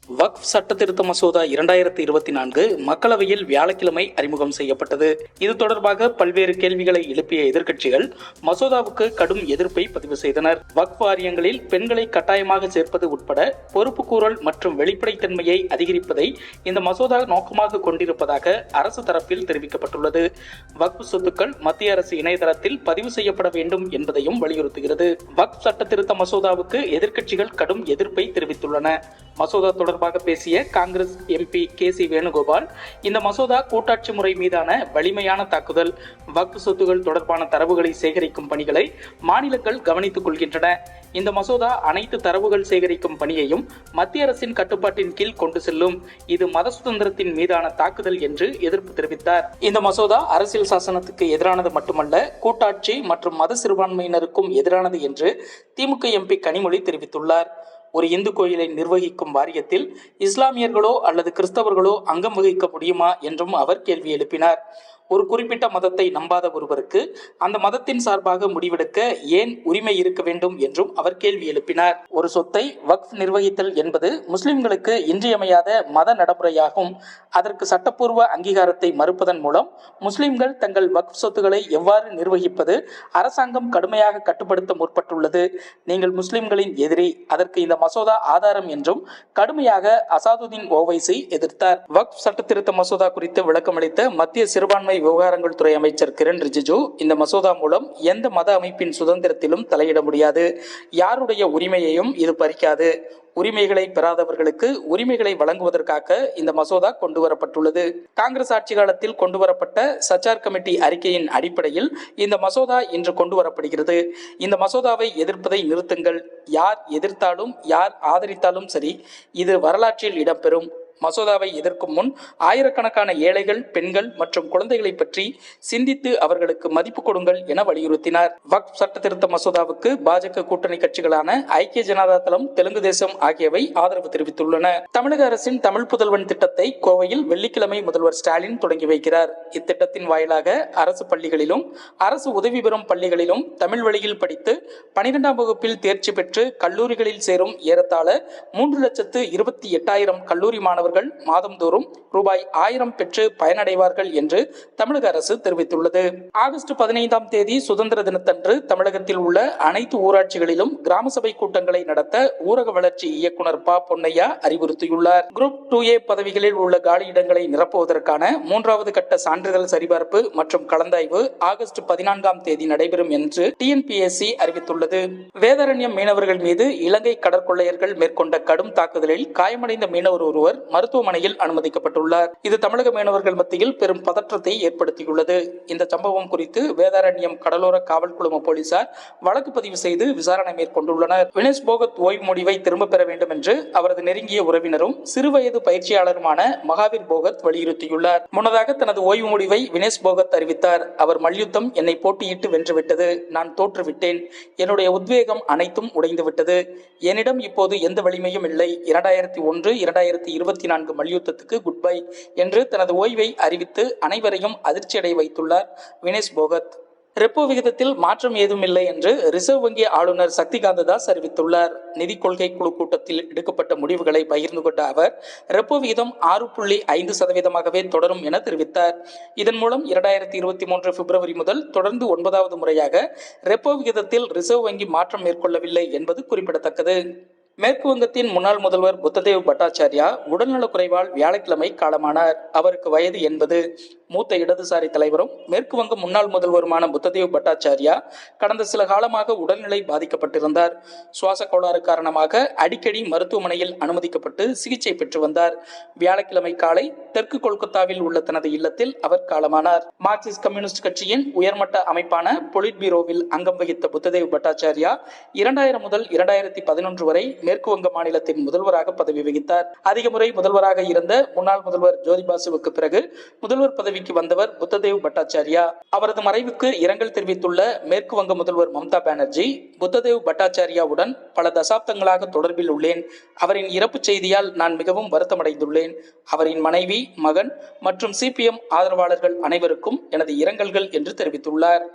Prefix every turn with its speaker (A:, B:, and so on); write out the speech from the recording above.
A: வக்ஃப் சட்ட திருத்த மசோதா 2024 மக்களவையில் வியாழக்கிழமை அறிமுகம் செய்யப்பட்டது. இது தொடர்பாக பல்வேறு கேள்விகளை எழுப்பிய எதிர்க்கட்சிகள் மசோதாவுக்கு கடும் எதிர்ப்பை பதிவு செய்தனர். வக்ஃப் வாரியங்களில் பெண்களை கட்டாயமாக சேர்ப்பது உட்பட பொறுப்புக்கூறல் மற்றும் வெளிப்படைத்தன்மையை அதிகரிப்பதை இந்த மசோதா நோக்கமாக கொண்டிருப்பதாக அரசு தரப்பில் தெரிவிக்கப்பட்டுள்ளது. வக்ஃப் சொத்துக்கள் மத்திய அரசு இணையதளத்தில் பதிவு செய்யப்பட வேண்டும் என்பதையும் வலியுறுத்துகிறது. வக்ஃப் சட்ட திருத்த மசோதாவுக்கு எதிர்க்கட்சிகள் கடும் எதிர்ப்பை தெரிவித்துள்ளன. மசோதா தொடர்பாக பேசிய காங்கிரஸ் எம்பி KC வேணுகோபால், இந்த மசோதா கூட்டாட்சி முறை மீதான வலிமையான தாக்குதல். வக்ஃப் சொத்துகள் தொடர்பான தரவுகளை சேகரிக்கும் பணிகளை மாநிலங்கள் கவனித்துக் கொள்கின்றன. இந்த மசோதா அனைத்து தரவுகள் சேகரிக்கும் பணியையும் மத்திய அரசின் கட்டுப்பாட்டின் கீழ் கொண்டு செல்லும். இது மத சுதந்திரத்தின் மீதான தாக்குதல் என்று எதிர்ப்பு தெரிவித்தார். இந்த மசோதா அரசியல் சாசனத்துக்கு எதிரானது மட்டுமல்ல, கூட்டாட்சி மற்றும் மத சிறுபான்மையினருக்கும் எதிரானது என்று திமுக எம்பி கனிமொழி தெரிவித்துள்ளார். ஒரு இந்து கோயிலை நிர்வகிக்கும் வாரியத்தில் இஸ்லாமியர்களோ அல்லது கிறிஸ்தவர்களோ அங்கம் வகிக்க முடியுமா என்றும் அவர் கேள்வி எழுப்பினார். ஒரு குறிப்பிட்ட மதத்தை நம்பாத ஒருவருக்கு அந்த மதத்தின் சார்பாக முடிவெடுக்க ஏன் உரிமை இருக்க வேண்டும் என்றும் அவர் கேள்வி எழுப்பினார். ஒரு சொத்தை வக்ஃப் நிர்வகித்தல் என்பது முஸ்லிம்களுக்கு இன்றியமையாத மத நடைமுறையாகும். அதற்கு சட்டப்பூர்வ அங்கீகாரத்தை மறுப்பதன் மூலம் முஸ்லிம்கள் தங்கள் வக்ஃப் சொத்துக்களை எவ்வாறு நிர்வகிப்பது அரசாங்கம் கடுமையாக கட்டுப்படுத்த முற்பட்டுள்ளது. நீங்கள் முஸ்லிம்களின் எதிரி, அதற்கு இந்த மசோதா ஆதாரம் என்றும் கடுமையாக அசாதுதீன் ஓவைசி எதிர்த்தார். வக்ஃப் சட்ட திருத்த மசோதா குறித்து விளக்கமளித்த மத்திய சிறுபான்மை விவகாரங்கள் துறை அமைச்சர் கிரண் ரிஜிஜு, இந்த மசோதா மூலம் எந்த மத அமைப்பின் சுதந்திரத்திலும் தலையிட முடியாது. யாருடைய உரிமையையும் இது பறிக்காது. உரிமைகளை பெறாதவர்களுக்கு உரிமைகளை வழங்குவதற்காக இந்த மசோதா கொண்டுவரப்பட்டுள்ளது. காங்கிரஸ் ஆட்சி காலத்தில் கொண்டுவரப்பட்ட சச்சார் கமிட்டி அறிக்கையின் அடிப்படையில் இந்த மசோதா இன்று கொண்டுவரப்படுகிறது. இந்த மசோதாவை எதிர்ப்பதை நிறுத்துங்கள். யார் எதிர்த்தாலும் யார் ஆதரித்தாலும் சரி, இது வரலாற்றில் இடம்பெறும். மசோதாவை எதிர்க்கும் முன் ஆயிரக்கணக்கான ஏழைகள், பெண்கள் மற்றும் குழந்தைகளை பற்றி சிந்தித்து அவர்களுக்கு மதிப்பு கொடுங்கள் என வலியுறுத்தினார். வக்ஃப் சட்ட திருத்த மசோதாவுக்கு பாஜக கூட்டணி கட்சிகளான ஐக்கிய ஜனதா தளம், தெலுங்கு தேசம் ஆகியவை ஆதரவு தெரிவித்துள்ளன. தமிழக அரசின் தமிழ் புதல்வன் திட்டத்தை கோவையில் வெள்ளிக்கிழமை முதல்வர் ஸ்டாலின் தொடங்கி வைக்கிறார். இத்திட்டத்தின் வாயிலாக அரசு பள்ளிகளிலும் அரசு உதவி பெறும் பள்ளிகளிலும் தமிழ் வழியில் படித்து 12ஆம் வகுப்பில் தேர்ச்சி பெற்று கல்லூரிகளில் சேரும் ஏறத்தாழ 3,28,000 கல்லூரி மாணவர்கள் மாதந்தோறும் ரூபாய் 1000 பெற்று பயனடைவார்கள் என்று தமிழக அரசு தெரிவித்துள்ளது. ஆகஸ்ட் 15ஆம் தேதி சுதந்திர தினத்தன்று தமிழகத்தில் உள்ள அனைத்து ஊராட்சிகளிலும் கிராம சபை கூட்டங்களை நடத்த ஊரக வளர்ச்சி இயக்குனர் ப. பொன்னையா அறிவுறுத்தியுள்ளார். குரூப் 2A பதவிகளில் உள்ள காலியிடங்களை நிரப்புவதற்கான 3வது கட்ட சான்றிதழ் சரிபார்ப்பு மற்றும் கலந்தாய்வு ஆகஸ்ட் 14ஆம் தேதி நடைபெறும் என்று TNPSC அறிவித்துள்ளது. வேதாரண்யம் மீனவர்கள் மீது இலங்கை கடற்கொள்ளையர்கள் மேற்கொண்ட கடும் தாக்குதலில் காயமடைந்த மீனவர் ஒருவர் மருத்துவமனையில் அனுமதிக்கப்பட்டுள்ளார். இது தமிழக மீனவர்கள் மத்தியில் பெரும் பதற்றத்தை ஏற்படுத்தியுள்ளது. இந்த சம்பவம் குறித்து வேதாரண்யம் கடலோர காவல் குழும போலீசார் வழக்கு பதிவு செய்து விசாரணை மேற்கொண்டுள்ளனர். வினேஷ் போகத் ஓய்வு முடிவை திரும்ப பெற வேண்டும் என்று அவரது நெருங்கிய உறவினரும் சிறுவயது பயிற்சியாளருமான மகாவீர் போகத் வலியுறுத்தியுள்ளார். முன்னதாக தனது ஓய்வு முடிவை வினேஷ் போகத் அறிவித்தார். அவர் மல்யுத்தம் என்னை போட்டியிட்டு வென்றுவிட்டது. நான் தோற்றுவிட்டேன். என்னுடைய உத்வேகம் அனைத்தும் உடைந்துவிட்டது. என்னிடம் இப்போது எந்த வலிமையும் இல்லை. 2001, 2024 மல்யுத்தத்துக்கு குட் பை என்று தனது ஓய்வை அறிவித்து அனைவரையும் அதிர்ச்சியடை வைத்துள்ளார் வினேஷ் போகத். ரெப்போ விகிதத்தில் மாற்றம் ஏதும் இல்லை என்று ரிசர்வ் வங்கி ஆளுநர் சக்திகாந்த தாஸ் அறிவித்துள்ளார். நிதி கொள்கை குழு கூட்டத்தில் எடுக்கப்பட்ட முடிவுகளை பகிர்ந்து கொண்ட அவர், ரெப்போ விகிதம் 6.5% தொடரும் என தெரிவித்தார். இதன் மூலம் 2023 பிப்ரவரி முதல் தொடர்ந்து 9வது முறையாக ரெப்போ விகிதத்தில் ரிசர்வ் வங்கி மாற்றம் மேற்கொள்ளவில்லை என்பது குறிப்பிடத்தக்கது. மேற்கு வங்கத்தின் முன்னாள் முதல்வர் புத்ததேவ் பட்டாச்சார்யா உடல்நலக் குறைவால் வியாழக்கிழமை காலமானார். அவருக்கு வயது 80. மூத்த இடதுசாரி தலைவரும் மேற்கு வங்க முன்னாள் முதல்வருமான புத்ததேவ் பட்டாச்சார்யா கடந்த சில காலமாக உடல்நிலை பாதிக்கப்பட்டிருந்தார். சுவாச கோளாறு காரணமாக அடிக்கடி மருத்துவமனையில் அனுமதிக்கப்பட்டு சிகிச்சை பெற்று வந்தார். வியாழக்கிழமை காலை தெற்கு கொல்கத்தாவில் உள்ள தனது இல்லத்தில் அவர் காலமானார். மார்க்சிஸ்ட் கம்யூனிஸ்ட் கட்சியின் உயர்மட்ட அமைப்பான பொலிட் பீரோவில் அங்கம் வகித்த புத்ததேவ் பட்டாச்சார்யா 2000 முதல் 2011 வரை மேற்கு வங்க மாநிலத்தின் முதல்வராக பதவி வகித்தார். அதிக முறை முதல்வராக இருந்த முன்னாள் முதல்வர் ஜோதிபாசுவுக்கு பிறகு முதல்வர் பதவிக்கு வந்தவர் புத்ததேவ் பட்டாச்சார்யா. அவரது மறைவுக்கு இரங்கல் தெரிவித்துள்ள மேற்கு வங்க முதல்வர் மம்தா பானர்ஜி, புத்ததேவ் பட்டாச்சார்யாவுடன் பல தசாப்தங்களாக தொடர்பில் உள்ளேன். அவரின் இறப்பு செய்தியால் நான் மிகவும் வருத்தமடைந்துள்ளேன். அவரின் மனைவி, மகன் மற்றும் CPM ஆதரவாளர்கள் அனைவருக்கும் எனது இரங்கல்கள் என்று தெரிவித்துள்ளார்.